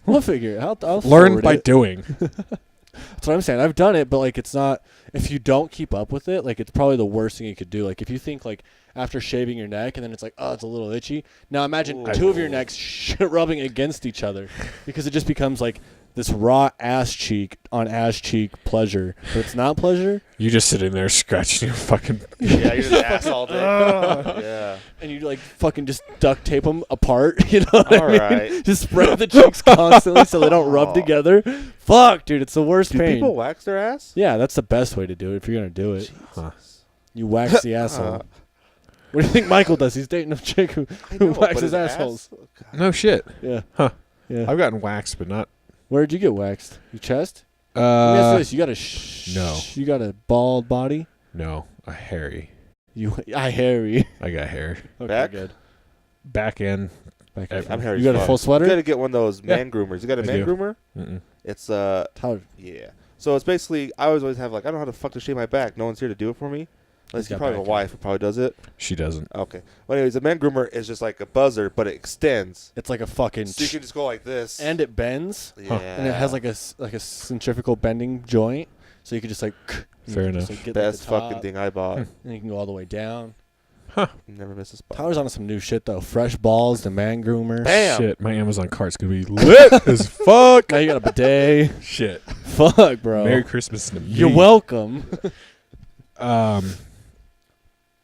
We'll figure it out. I'll Learn forward by it. doing. That's what I'm saying. I've done it, but it's not. If you don't keep up with it, it's probably the worst thing you could do. If you think after shaving your neck and then it's it's a little itchy. Now imagine Ooh. two of your necks rubbing against each other, because it just becomes this raw ass cheek on ass cheek pleasure. But it's not pleasure, You just sitting there scratching your fucking. Yeah, you're just ass all day. Yeah. and you fucking just duct tape them apart. You know what I mean? Alright. Just spread the cheeks constantly so they don't rub Aw. together. Fuck, dude, it's the worst Do pain. people wax their ass? Yeah, that's the best way to do it if you're gonna do it. Huh. You wax the asshole. Uh, What do you think Michael does? He's dating a chick who I know, but waxes his ass- assholes. No shit. Yeah. Huh. Yeah. I've gotten waxed, but not. Where'd you get waxed? Your chest? Let me ask you this. You got a no. You got a bald body? No, a hairy. I hairy. I got hair. Okay, Back? good. Back end. Back I'm end. hairy You as got a fuck. full sweater? You gotta get one of those Yeah. man groomers. You got a I man do. groomer? Mm-mm. It's How? yeah. So it's basically I always have I don't know how to fuck to shave my back. No one's here to do it for me. Unless He's you got probably have a back wife who probably does it. She doesn't. Okay. Well, anyways, a man groomer is just like a buzzer, but it extends. It's like a fucking. So you can just go like this. And it bends. yeah. And it has a centrifugal bending joint, so you can just Fair just, enough. get best the top, fucking thing I bought. and you can go all the way down. Never miss a spot. Tyler's on some new shit though. Fresh balls, the man groomer. Bam. Shit, my Amazon cart's gonna be lit as fuck. Now you got a bidet. Shit. Fuck, bro. Merry Christmas to me. You're welcome.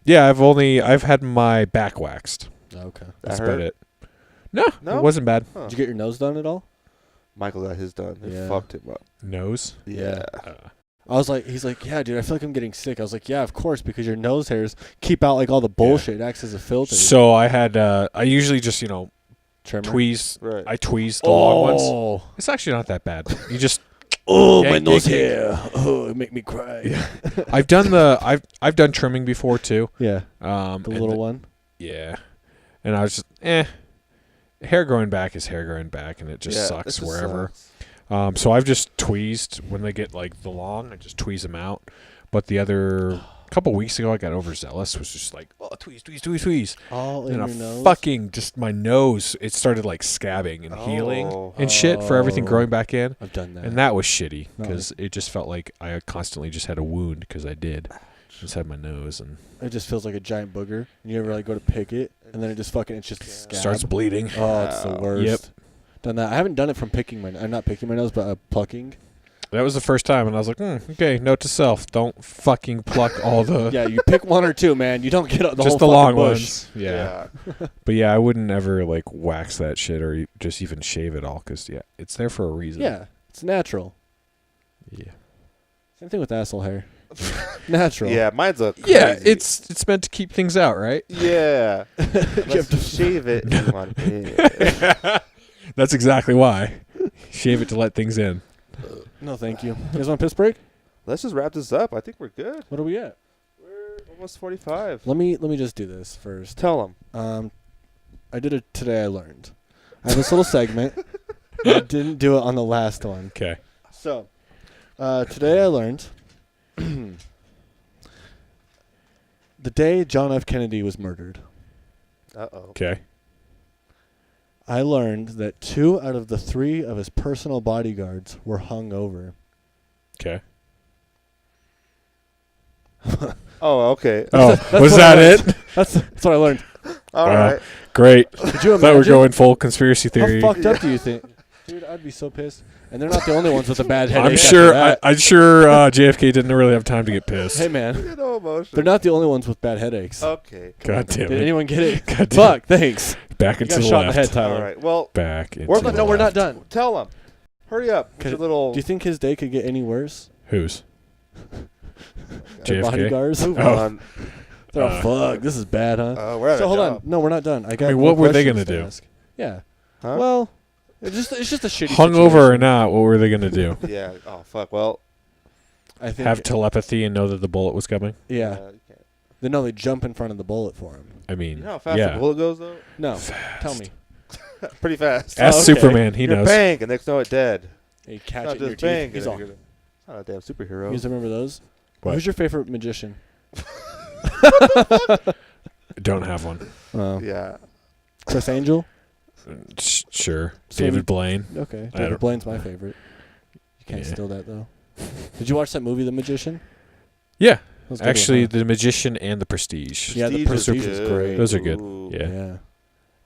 Yeah, I've had my back waxed. Okay. That's That about hurt? it. No, No? it wasn't bad. Huh. Did you get your nose done at all? Michael got his done. It Yeah. fucked him up. Nose. Yeah. Uh, I was like, he's like, yeah, dude, I feel like I'm getting sick. I was like, yeah, of course, because your nose hairs keep out all the bullshit. It acts as a filter. so I had I usually just Trimmer. tweeze. Right. I tweezed the long ones. Oh, It's actually not that bad. You just oh, Yank, my nose yank, hair. Oh, it make me cry. Yeah. I've done trimming before too. Yeah. The The little one. Yeah. And I was just hair growing back is hair growing back, and it just Yeah, sucks it just wherever. sucks. So I've just tweezed when they get the long. I just tweeze them out. But the other couple weeks ago, I got overzealous. Was just like, oh, tweeze. All in And your nose. fucking just my nose. It started scabbing and healing Oh. and shit for everything Oh. growing back in. I've done that. And that was shitty No. because it just felt like I constantly just had a wound because I did. Just had my nose and It just feels like a giant booger. And you ever go to pick it, and then it just fucking it's just a scab. starts bleeding. Oh, it's the Wow. worst. Yep. Done that. I haven't done it from picking my. I'm not picking my nose, but plucking. That was the first time, and I was like, okay, note to self: don't fucking pluck all the Yeah, you pick one or two, man. You don't get the whole just the fucking long bush. ones. Yeah. But yeah, I wouldn't ever wax that shit or just even shave it all because it's there for a reason. Yeah, it's natural. Yeah. Same thing with asshole hair. Natural. Yeah, mine's a Yeah, crazy- it's meant to keep things out, right? yeah. Unless you shave it. You want it. That's exactly why. Shave it to let things in. No, thank you. You guys want a piss break? Let's just wrap this up. I think we're good. What are we at? We're almost 45. Let me just do this first. Tell them. I did it today. I learned. I have this little segment. I didn't do it on the last one. Okay. So, today I learned the day John F. Kennedy was murdered, Uh-oh. Okay. I learned that 2 out of the 3 of his personal bodyguards were hung over. Okay. Oh, okay. Oh, was what that I it? learned. That's what I learned. All Wow. right. Great. Could you Thought we were imagine? going full conspiracy theory. How fucked up do you think? Dude, I'd be so pissed. And they're not the only ones with a bad headache. I'm after sure. that. I'm sure JFK didn't really have time to get pissed. Hey, man. You know, emotion. They're not the only ones with bad headaches. Okay. God damn Did it! anyone get it? God damn Fuck, thanks. Back You into got the shot in the left. head, Tyler. All right. Well, Back into we're the No, we're not left. done. tell him. Hurry up. With Could your it- little. Do you think his day could get any worse? Whose? Their JFK? bodyguards? Move Oh. on. They're all, fuck, this is bad, huh? We're at So a hold on. job. No, we're not done. I got mean, more what were they questions gonna to do? ask. Yeah. Huh? Well, it's just a shitty Hungover or situation. not, what were they gonna do? Yeah. Oh, fuck. Well. I think. Have telepathy and know that the bullet was coming? yeah. You can't. Then no, they jump in front of the bullet for him. I mean, You know how fast yeah. the bullet goes, though? No, Fast. tell me. Pretty fast. Ask Oh, okay. Superman. He You're knows. bang, and next know it dead. You catch Not it in your just bang. teeth. He's and all, you're gonna- It's not a damn superhero. you guys remember those? What? Who's your favorite magician? Don't have one. Yeah. Chris Angel? Sure. So David you- Blaine. Okay. I David don't- Blaine's my favorite. You can't Yeah. steal that, though. Did you watch that movie, The Magician? Yeah. That was a good Actually, one, huh? The Magician and The Prestige. Yeah, The Prestige Prestige is was great. Those are good. Ooh. Yeah.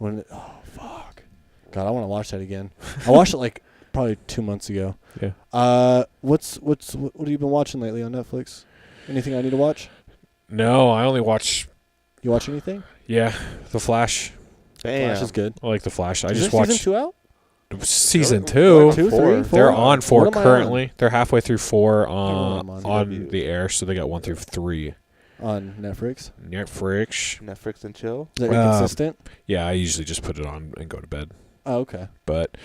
Oh, fuck. God, I want to watch that again. I watched it like probably 2 months ago. Yeah. What have you been watching lately on Netflix? Anything I need to watch? No, I only watch. You watch anything? Yeah, The Flash. Damn. Flash is good. I like The Flash. I Is just there watched season 2 out? season They're 2. on 2, 3, 4? They're on 4 What am I currently. They're halfway through 4 know what I'm on. on the air, so they got 1 through 3. On Netflix. Netflix. Netflix and chill. Is that Uh, inconsistent? Yeah, I usually just put it on and go to bed. Oh, okay. But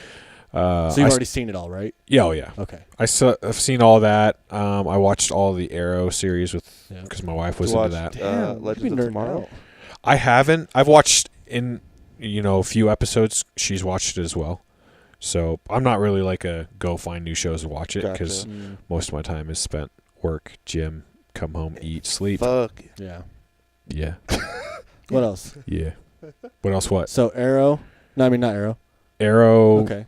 So you've already seen it all, right? yeah, oh yeah. Okay. I've seen all that. I watched all the Arrow series Yeah. because my wife was You into watched, that. Damn, Legends you of be nerding Tomorrow. out. I haven't. I've watched in a few episodes. She's watched it as well. So I'm not really like a go find new shows and watch it because Gotcha. most of my time is spent work, gym, come home, eat, sleep. Fuck. Yeah. Yeah, What else? yeah. What else? What? So Arrow. No, I mean not Arrow. Arrow, Okay.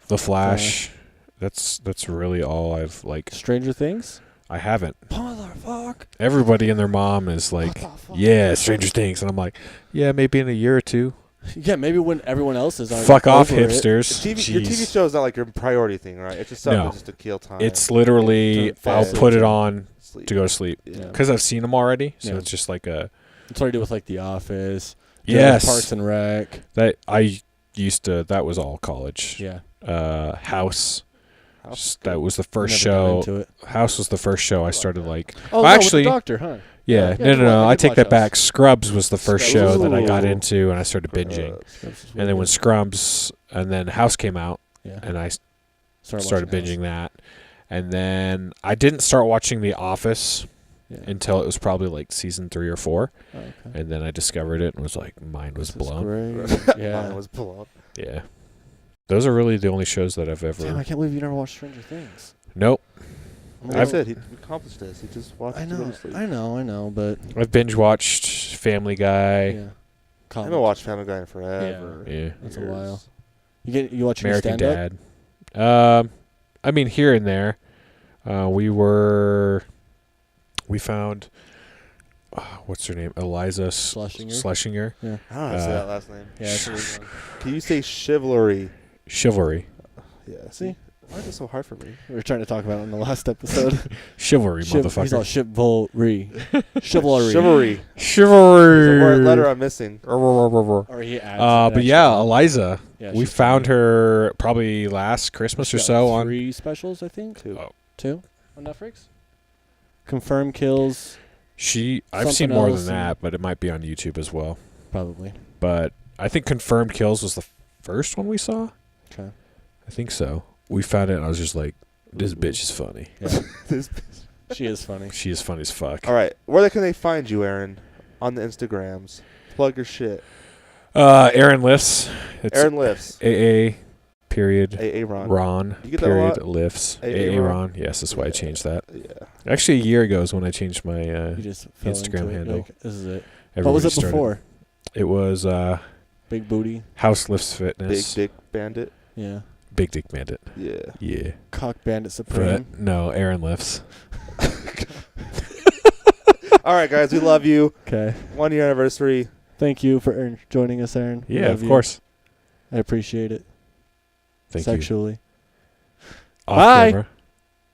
The Flash. That's really all I've like. Stranger Things. I haven't. Motherfuck. Everybody and their mom is like, yeah, Stranger Things, and I'm like, yeah, maybe in a year or two. Yeah, maybe when everyone else is on. Fuck off, over it. hipsters. Your TV Jeez. show is not like your priority thing, right? It's just something No. just to kill time. It's literally Don't I'll fall put it asleep. on sleep. to go to sleep Yeah. because I've seen them already. So Yeah. it's just like a That's what I do with like The Office. yes. Parks and Rec. That I used to. That was all college. Yeah. House. House. That was the first Never got show. into it. House was the first show I started like. Oh, Well, no, actually- with the Doctor, huh? Yeah, Yeah, no. I I did take watch that House. back. Scrubs was the first Scrubs. show that I got Ooh. into, and I started binging. And then when Scrubs and then House came out, Yeah. and I started watching binging that. And then I didn't start watching The Office House. Yeah. until it was probably like season 3 or 4. Oh, okay. And then I discovered it and was like, mind was This is blown. great. Yeah. Mine was blown. Yeah. Those are really the only shows that I've ever. Damn, I can't believe you never watched Stranger Things. Nope. Like I said, he accomplished this. He just watched I it to go know, to sleep. I know, but I've binge watched Family Guy. yeah. I haven't watched Family Guy in forever. Yeah. That's a Years. while. You watch any American stand-up? Dad. I mean, here and there. We found. What's her name? Eliza Schlesinger? Schlesinger. Yeah. I don't know how to say that last name. Yeah. That's a weird one. Can you say chivalry? Chivalry. Yeah. See? Why is it so hard for me? We were trying to talk about it in the last episode. Chivalry, He's all motherfucker. chivalry. Chivalry. Chivalry. Chivalry. There's a word letter I'm missing. Or he adds But yeah, Eliza. Yeah, We she's found funny. her probably last Christmas or She's so got on. 3 specials, I think. 2. Oh. 2 on Netflix. Confirm kills, I've seen Something more else than and- that, but it might be on YouTube as well. probably. But I think Confirmed Kills was the first one we saw. Okay. I think so. We found it, and I was just like, "This bitch is funny. Yeah. This- She is funny. She is funny as fuck." All right. Where can they find you, Aaron? On the Instagrams. Plug your shit. Aaron lifts. It's Aaron lifts. AA period AA Ron. Ron You get that a period lot? lifts. AA AA Ron? Ron. Yes, that's why I changed that. Yeah. Actually, a year ago is when I changed my You just fell Instagram into it, handle. like, this is it. What everybody was it started. before? It was Big booty. House Lifts Big Fitness. Dick Bandit. Yeah. Big Dick Bandit. Yeah. Yeah. Cock Bandit Supreme. But no, Aaron lifts. All right, guys, we love you. Okay. 1 year anniversary. Thank you for joining us, Aaron. We Yeah, love of you. course. I appreciate it. Thank you. Sexually. Off Bye. camera.